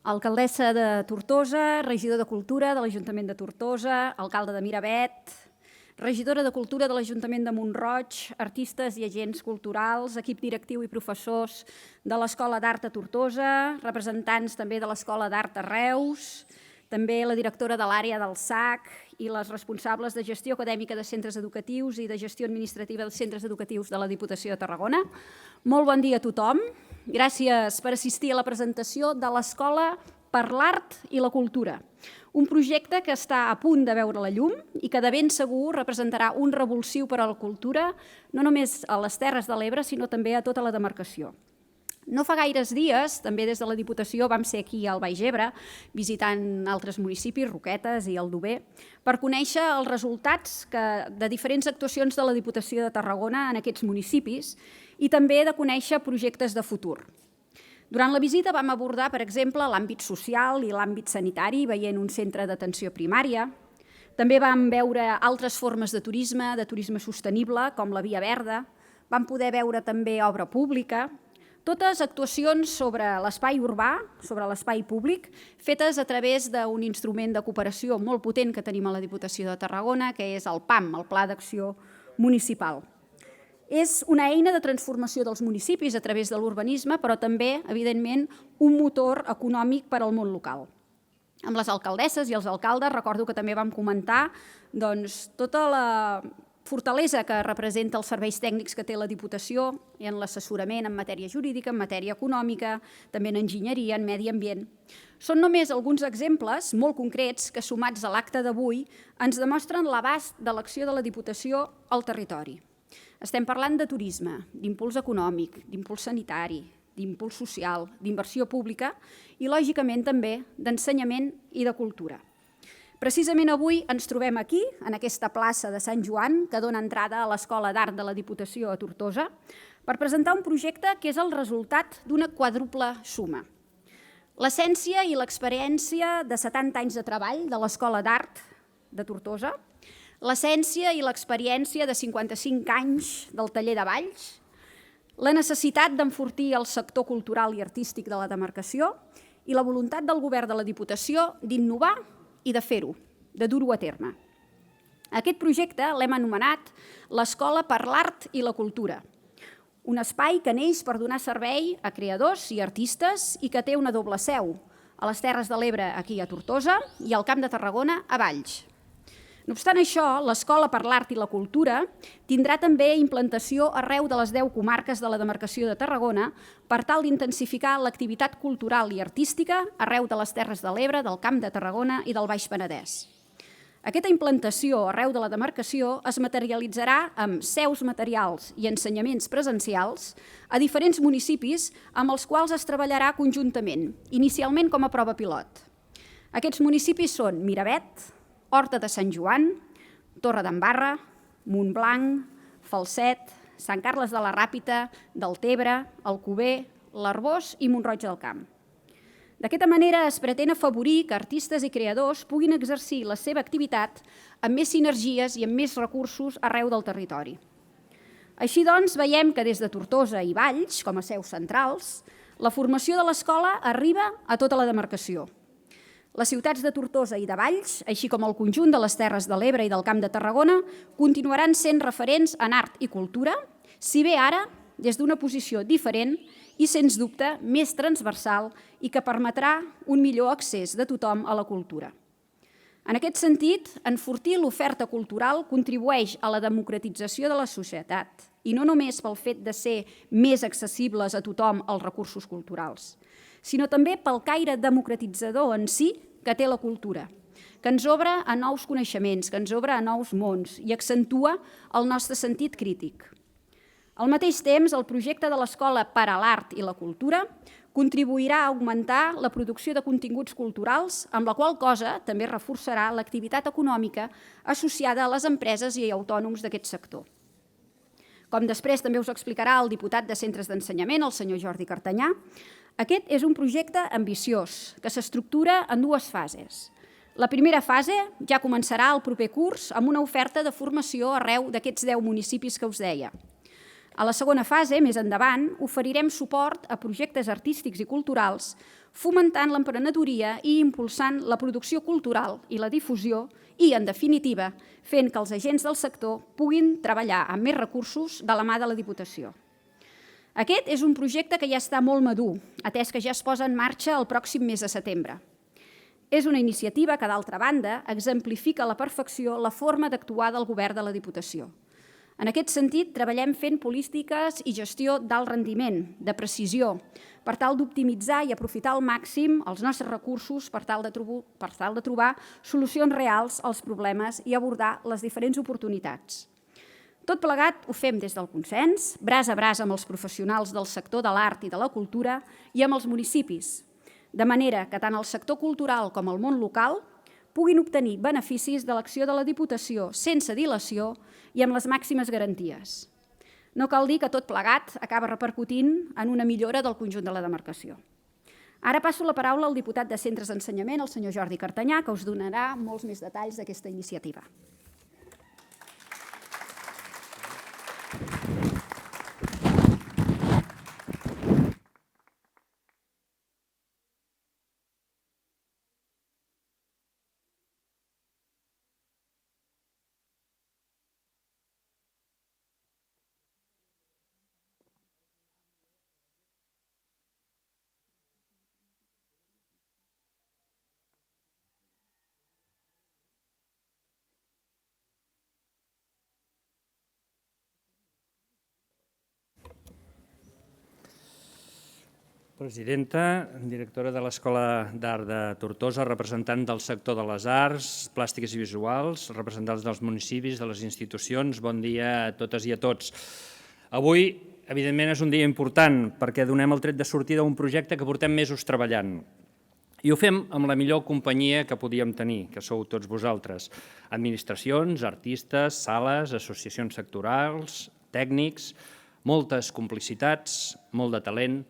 alcaldessa de Tortosa, regidor de Cultura de l'Ajuntament de Tortosa, alcalde de Miravet, regidora de Cultura de l'Ajuntament de Mont-roig, artistes i agents culturals, equip directiu i professors de l'Escola d'Art de Tortosa, representants també de l'Escola d'Art de Reus, també la directora de l'àrea del SAC i les responsables de gestió acadèmica de centres educatius i de gestió administrativa dels centres educatius de la Diputació de Tarragona. Molt bon dia a tothom. Gràcies per assistir a la presentació de l'Escola per l'Art i la Cultura, un projecte que està a punt de veure la llum i que de ben segur representarà un revulsiu per a la cultura, no només a les Terres de l'Ebre, sinó també a tota la demarcació. No fa gaires dies, també des de la Diputació, vam ser aquí al Baix Ebre, visitant altres municipis, Roquetes i Aldover, per conèixer els resultats de diferents actuacions de la Diputació de Tarragona en aquests municipis i també de conèixer projectes de futur. Durant la visita vam abordar, per exemple, l'àmbit social i l'àmbit sanitari, veient un centre d'atenció primària. També vam veure altres formes de turisme sostenible, com la Via Verda. Vam poder veure també obra pública, totes actuacions sobre l'espai urbà, sobre l'espai públic, fetes a través d'un instrument de cooperació molt potent que tenim a la Diputació de Tarragona, que és el PAM, el Pla d'Acció Municipal. És una eina de transformació dels municipis a través de l'urbanisme, però també, evidentment, un motor econòmic per al món local. Amb les alcaldesses i els alcaldes recordo que també vam comentar tota la fortalesa que representa els serveis tècnics que té la Diputació en l'assessorament en matèria jurídica, en matèria econòmica, també en enginyeria, en medi ambient. Són només alguns exemples molt concrets que, sumats a l'acte d'avui, ens demostren l'abast de l'acció de la Diputació al territori. Estem parlant de turisme, d'impuls econòmic, d'impuls sanitari, d'impuls social, d'inversió pública i, lògicament, també d'ensenyament i de cultura. Precisament avui ens trobem aquí, en aquesta plaça de Sant Joan, que dona entrada a l'Escola d'Art de la Diputació a Tortosa, per presentar un projecte que és el resultat d'una quàdruple suma. L'essència i l'experiència de 70 anys de treball de l'Escola d'Art de Tortosa, l'essència i l'experiència de 55 anys del Taller de Valls, la necessitat d'enfortir el sector cultural i artístic de la demarcació i la voluntat del govern de la Diputació d'innovar i de fer-ho, de dur-ho a terme. Aquest projecte l'hem anomenat l'Escola per l'Art i la Cultura, un espai que neix per donar servei a creadors i artistes i que té una doble seu, a les Terres de l'Ebre, aquí a Tortosa, i al Camp de Tarragona, a Valls. No obstant això, l'Escola per l'Art i la Cultura tindrà també implantació arreu de les 10 comarques de la demarcació de Tarragona per tal d'intensificar l'activitat cultural i artística arreu de les Terres de l'Ebre, del Camp de Tarragona i del Baix Penedès. Aquesta implantació arreu de la demarcació es materialitzarà amb seus materials i ensenyaments presencials a diferents municipis amb els quals es treballarà conjuntament, inicialment com a prova pilot. Aquests municipis són Miravet, Horta de Sant Joan, Torredembarra, Montblanc, Falset, Sant Carles de la Ràpita, Deltebre, Alcover, l'Arboç i Mont-roig del Camp. D'aquesta manera es pretén afavorir que artistes i creadors puguin exercir la seva activitat amb més sinergies i amb més recursos arreu del territori. Així doncs, veiem que des de Tortosa i Valls, com a seus centrals, la formació de l'escola arriba a tota la demarcació. Les ciutats de Tortosa i de Valls, així com el conjunt de les Terres de l'Ebre i del Camp de Tarragona, continuaran sent referents en art i cultura, si bé ara des d'una posició diferent i, sens dubte, més transversal i que permetrà un millor accés de tothom a la cultura. En aquest sentit, enfortir l'oferta cultural contribueix a la democratització de la societat i no només pel fet de ser més accessibles a tothom els recursos culturals, sinó també pel caire democratitzador en si que té la cultura, que ens obre a nous coneixements, que ens obre a nous mons i accentua el nostre sentit crític. Al mateix temps, el projecte de l'Escola per a l'Art i la Cultura contribuirà a augmentar la producció de continguts culturals, amb la qual cosa també reforçarà l'activitat econòmica associada a les empreses i autònoms d'aquest sector. Com després també us explicarà el diputat de Centres d'Ensenyament, el senyor Jordi Cartanyà, aquest és un projecte ambiciós que s'estructura en 2 fases. La primera fase ja començarà el proper curs amb una oferta de formació arreu d'aquests 10 municipis que us deia. A la segona fase, més endavant, oferirem suport a projectes artístics i culturals, fomentant l'emprenedoria i impulsant la producció cultural i la difusió i, en definitiva, fent que els agents del sector puguin treballar amb més recursos de la mà de la Diputació. Aquest és un projecte que ja està molt madur, atès que ja es posa en marxa el pròxim mes de setembre. És una iniciativa que, d'altra banda, exemplifica a la perfecció la forma d'actuar del govern de la Diputació. En aquest sentit, treballem fent polítiques i gestió d'alt rendiment, de precisió, per tal d'optimitzar i aprofitar al màxim els nostres recursos per tal de trobar solucions reals als problemes i abordar les diferents oportunitats. Tot plegat ho fem des del consens, braç a braç amb els professionals del sector de l'art i de la cultura i amb els municipis, de manera que tant el sector cultural com el món local puguin obtenir beneficis de l'acció de la Diputació sense dilació i amb les màximes garanties. No cal dir que tot plegat acaba repercutint en una millora del conjunt de la demarcació. Ara passo la paraula al diputat de Centres d'Ensenyament, el senyor Jordi Cartanyà, que us donarà molts més detalls d'aquesta iniciativa. Presidenta, directora de l'Escola d'Art de Tortosa, representant del sector de les arts, plàstiques i visuals, representants dels municipis, de les institucions, bon dia a totes i a tots. Avui, evidentment, és un dia important perquè donem el tret de sortida a un projecte que portem mesos treballant. I ho fem amb la millor companyia que podíem tenir, que sou tots vosaltres. Administracions, artistes, sales, associacions sectorals, tècnics, moltes complicitats, molt de talent,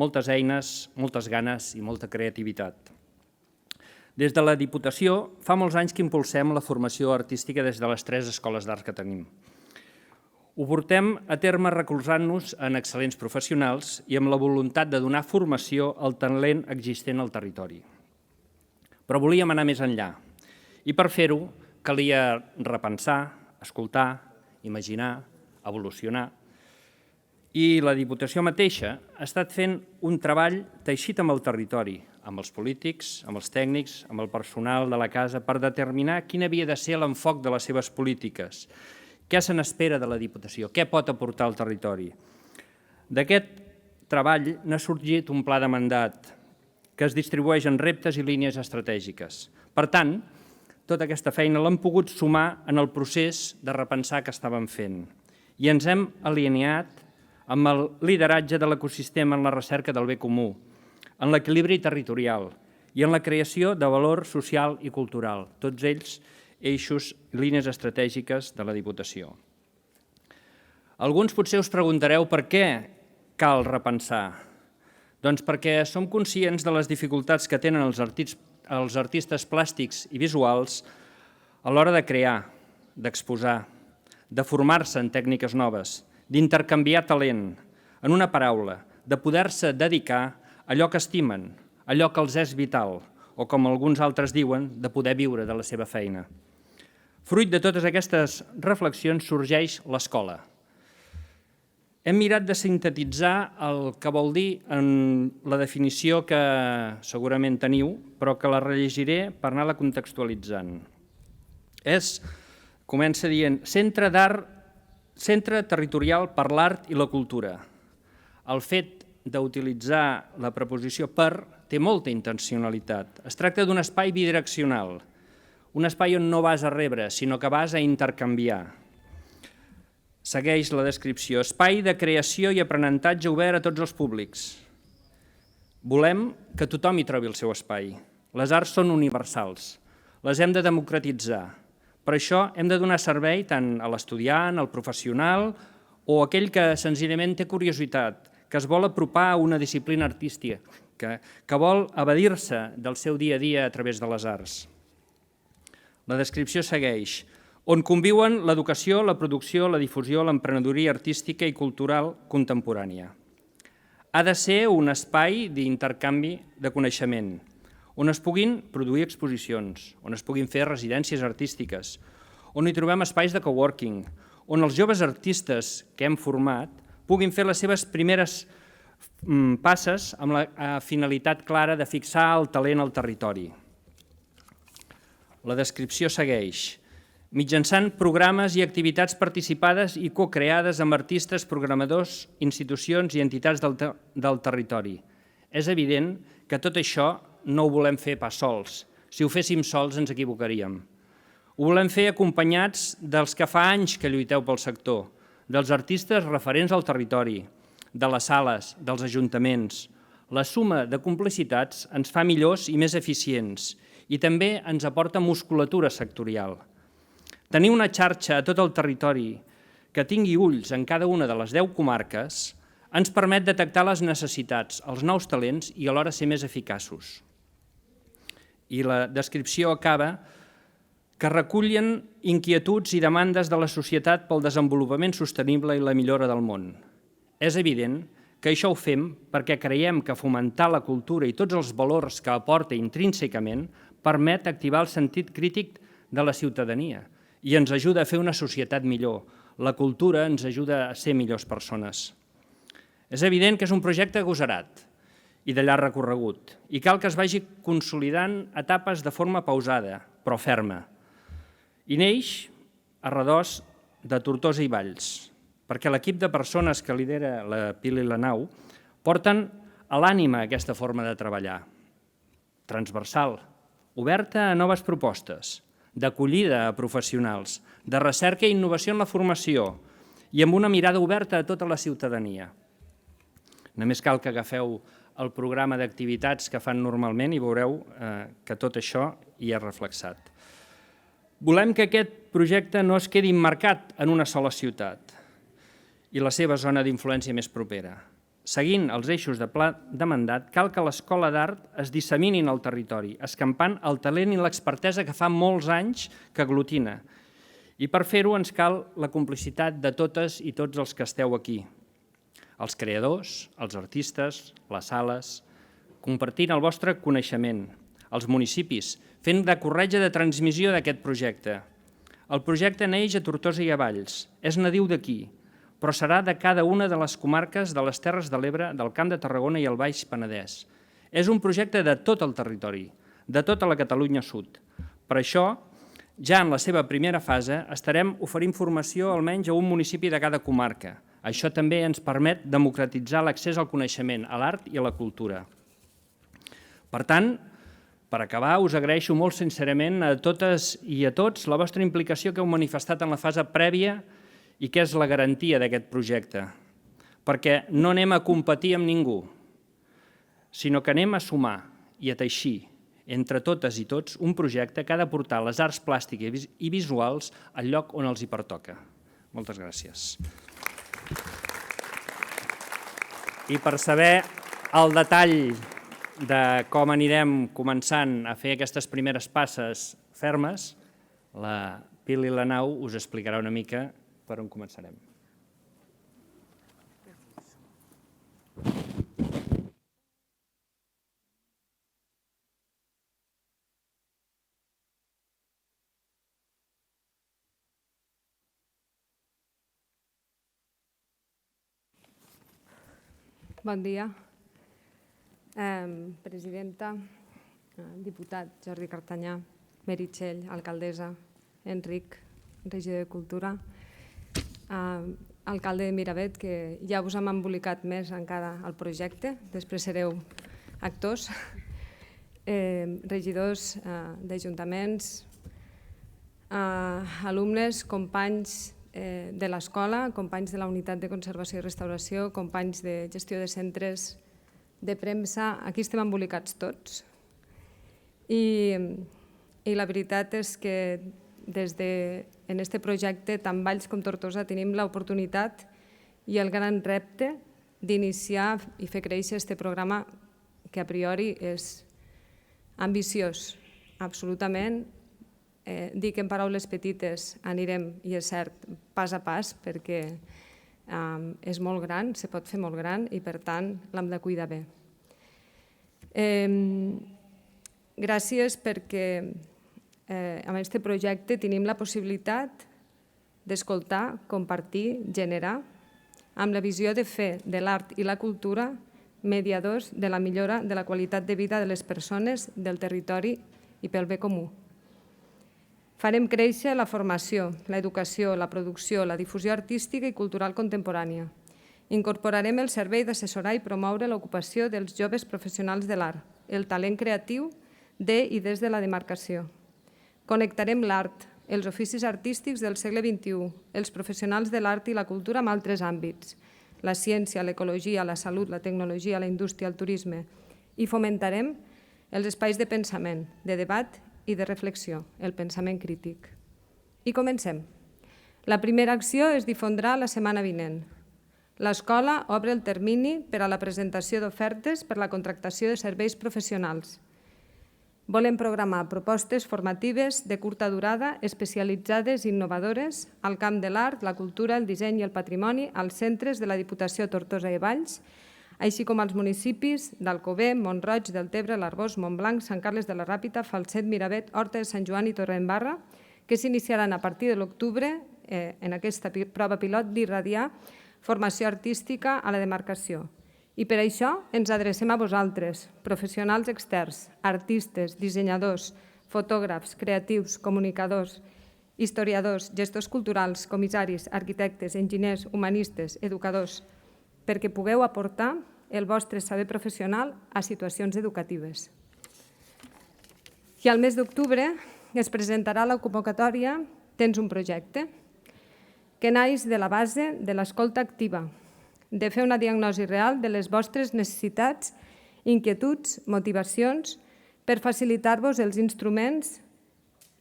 moltes eines, moltes ganes i molta creativitat. Des de la Diputació, fa molts anys que impulsem la formació artística des de les 3 escoles d'art que tenim. Ho portem a terme recolzant-nos en excel·lents professionals i amb la voluntat de donar formació al talent existent al territori. Però volíem anar més enllà i per fer-ho calia repensar, escoltar, imaginar, evolucionar. I la Diputació mateixa ha estat fent un treball teixit amb el territori, amb els polítics, amb els tècnics, amb el personal de la casa, per determinar quin havia de ser l'enfoc de les seves polítiques, què se n'espera de la Diputació, què pot aportar al territori. D'aquest treball n'ha sorgit un pla de mandat que es distribueix en reptes i línies estratègiques. Per tant, tota aquesta feina l'hem pogut sumar en el procés de repensar que estàvem fent i ens hem alineat amb el lideratge de l'ecosistema en la recerca del bé comú, en l'equilibri territorial i en la creació de valor social i cultural, tots ells eixos i línies estratègiques de la Diputació. Alguns potser us preguntareu per què cal repensar. Doncs perquè som conscients de les dificultats que tenen els artistes plàstics i visuals a l'hora de crear, d'exposar, de formar-se en tècniques noves, d'intercanviar talent, en una paraula, de poder-se dedicar a allò que estimen, allò que els és vital, o com alguns altres diuen, de poder viure de la seva feina. Fruit de totes aquestes reflexions sorgeix l'escola. Hem mirat de sintetitzar el que vol dir en la definició que segurament teniu, però que la rellegiré per anar-la contextualitzant. Comença dient, Centre territorial per l'art i la cultura. El fet d'utilitzar la preposició per té molta intencionalitat. Es tracta d'un espai bidireccional, un espai on no vas a rebre, sinó que vas a intercanviar. Segueix la descripció. Espai de creació i aprenentatge obert a tots els públics. Volem que tothom hi trobi el seu espai. Les arts són universals. Les hem de democratitzar. Per això hem de donar servei tant a l'estudiant, al professional o a aquell que senzillament té curiositat, que es vol apropar a una disciplina artística, que vol evadir-se del seu dia a dia a través de les arts. La descripció segueix. on conviuen l'educació, la producció, la difusió, l'emprenedoria artística i cultural contemporània. Ha de ser un espai d'intercanvi de coneixement, on es puguin produir exposicions, on es puguin fer residències artístiques, on hi trobem espais de coworking, on els joves artistes que hem format puguin fer les seves primeres passes amb la finalitat clara de fixar el talent al territori. La descripció segueix. Mitjançant programes i activitats participades i co-creades amb artistes, programadors, institucions i entitats del territori. És evident que tot això no ho volem fer pas sols. Si ho féssim sols ens equivocaríem. Ho volem fer acompanyats dels que fa anys que lluiteu pel sector, dels artistes referents al territori, de les sales, dels ajuntaments. La suma de complicitats ens fa millors i més eficients i també ens aporta musculatura sectorial. Tenir una xarxa a tot el territori que tingui ulls en cada una de les 10 comarques ens permet detectar les necessitats, els nous talents i alhora ser més eficaços. I la descripció acaba que recullen inquietuds i demandes de la societat pel desenvolupament sostenible i la millora del món. És evident que això ho fem perquè creiem que fomentar la cultura i tots els valors que aporta intrínsecament permet activar el sentit crític de la ciutadania i ens ajuda a fer una societat millor. La cultura ens ajuda a ser millors persones. És evident que és un projecte agosarat i de llarg recorregut i cal que es vagi consolidant etapes de forma pausada, però ferma. I neix a redós de Tortosa i Valls, perquè l'equip de persones que lidera la Pili Lanau porten a l'ànima aquesta forma de treballar, transversal, oberta a noves propostes, d'acollida a professionals, de recerca i innovació en la formació i amb una mirada oberta a tota la ciutadania. Només cal que agafeu el programa d'activitats que fan normalment i veureu que tot això hi és reflexat. Volem que aquest projecte no es quedi emmarcat en una sola ciutat i la seva zona d'influència més propera. Seguint els eixos de pla de mandat, cal que l'Escola d'Art es disseminin al territori, escampant el talent i l'expertesa que fa molts anys que aglutina. I per fer-ho ens cal la complicitat de totes i tots els que esteu aquí. Els creadors, els artistes, les sales, compartint el vostre coneixement, els municipis, fent de corretja de transmissió d'aquest projecte. El projecte neix a Tortosa i a Valls, és nadiu d'aquí, però serà de cada una de les comarques de les Terres de l'Ebre, del Camp de Tarragona i el Baix Penedès. És un projecte de tot el territori, de tota la Catalunya Sud. Per això, ja en la seva primera fase, estarem oferint formació almenys a un municipi de cada comarca. Això també ens permet democratitzar l'accés al coneixement, a l'art i a la cultura. Per tant, per acabar, us agraeixo molt sincerament a totes i a tots la vostra implicació que heu manifestat en la fase prèvia i que és la garantia d'aquest projecte, perquè no anem a competir amb ningú, sinó que anem a sumar i a teixir entre totes i tots un projecte que ha de portar les arts plàstiques i visuals al lloc on els hi pertoca. Moltes gràcies. I per saber el detall de com anirem començant a fer aquestes primeres passes fermes, la Pili Lanau us explicarà una mica per on començarem. Bon dia. Presidenta, diputat Jordi Cartanyà, Meritxell, alcaldessa, Enric, regidor de Cultura, alcalde de Miravet, que ja us hem embolicat més encara al projecte, després sereu actors, regidors d'ajuntaments, alumnes, companys de l'escola, companys de la Unitat de Conservació i Restauració, companys de gestió de centres, de premsa, aquí estem embolicats tots. I la veritat és que en aquest projecte, tant Valls com Tortosa, tenim l'oportunitat i el gran repte d'iniciar i fer créixer aquest programa que a priori és ambiciós, absolutament dic en paraules petites, anirem, i és cert, pas a pas, perquè és molt gran, se pot fer molt gran i per tant l'hem de cuidar bé. Gràcies perquè amb aquest projecte tenim la possibilitat d'escoltar, compartir, generar, amb la visió de fer de l'art i la cultura mediadors de la millora de la qualitat de vida de les persones, del territori i pel bé comú. Farem créixer la formació, l'educació, la producció, la difusió artística i cultural contemporània. Incorporarem el servei d'assessorar i promoure l'ocupació dels joves professionals de l'art, el talent creatiu de i des de la demarcació. Connectarem l'art, els oficis artístics del segle XXI, els professionals de l'art i la cultura amb altres àmbits, la ciència, l'ecologia, la salut, la tecnologia, la indústria, el turisme, i fomentarem els espais de pensament, de debat i de reflexió, el pensament crític. I comencem. La primera acció es difondrà la setmana vinent. L'escola obre el termini per a la presentació d'ofertes per la contractació de serveis professionals. Volem programar propostes formatives de curta durada, especialitzades i innovadores al camp de l'art, la cultura, el disseny i el patrimoni als centres de la Diputació de Tortosa i Valls, així com als municipis d'Alcover, Mont-roig, Deltebre, l'Arboç, Montblanc, Sant Carles de la Ràpita, Falset, Miravet, Horta de Sant Joan i Torredembarra, que s'iniciaran a partir de l'octubre en aquesta prova pilot d'irradiar formació artística a la demarcació. I per això ens adrecem a vosaltres, professionals externs, artistes, dissenyadors, fotògrafs, creatius, comunicadors, historiadors, gestors culturals, comissaris, arquitectes, enginyers, humanistes, educadors, perquè pugueu aportar el vostre saber professional a situacions educatives. I al mes d'octubre es presentarà la convocatòria Tens un projecte, que naix de la base de l'escolta activa, de fer una diagnosi real de les vostres necessitats, inquietuds, motivacions, per facilitar-vos els instruments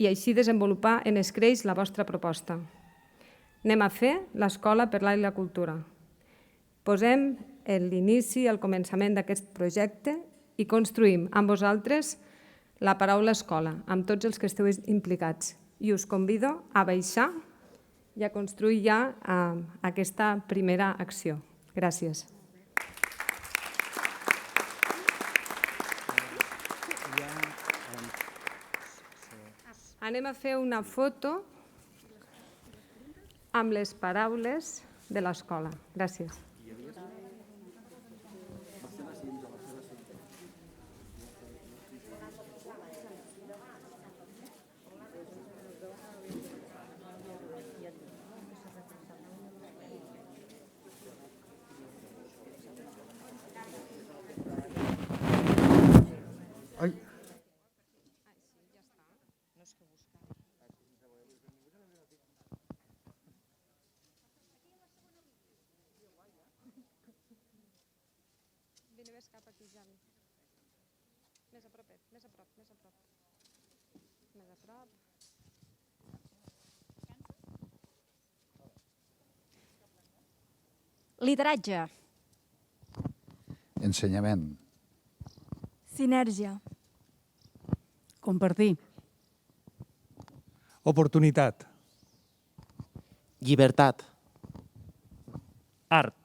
i així desenvolupar en escreix la vostra proposta. Anem a fer l'Escola per l'Art i la Cultura. Posem l'inici, el començament d'aquest projecte i construïm amb vosaltres la paraula escola, amb tots els que esteu implicats. I us convido a baixar i a construir ja aquesta primera acció. Gràcies. Anem a fer una foto amb les paraules de l'escola. Gràcies. Vine més cap aquí, Javi. Més a propet, més a prop, més a prop. Més a prop. Lideratge. Ensenyament. Sinergia. Compartir. Oportunitat. Llibertat. Art.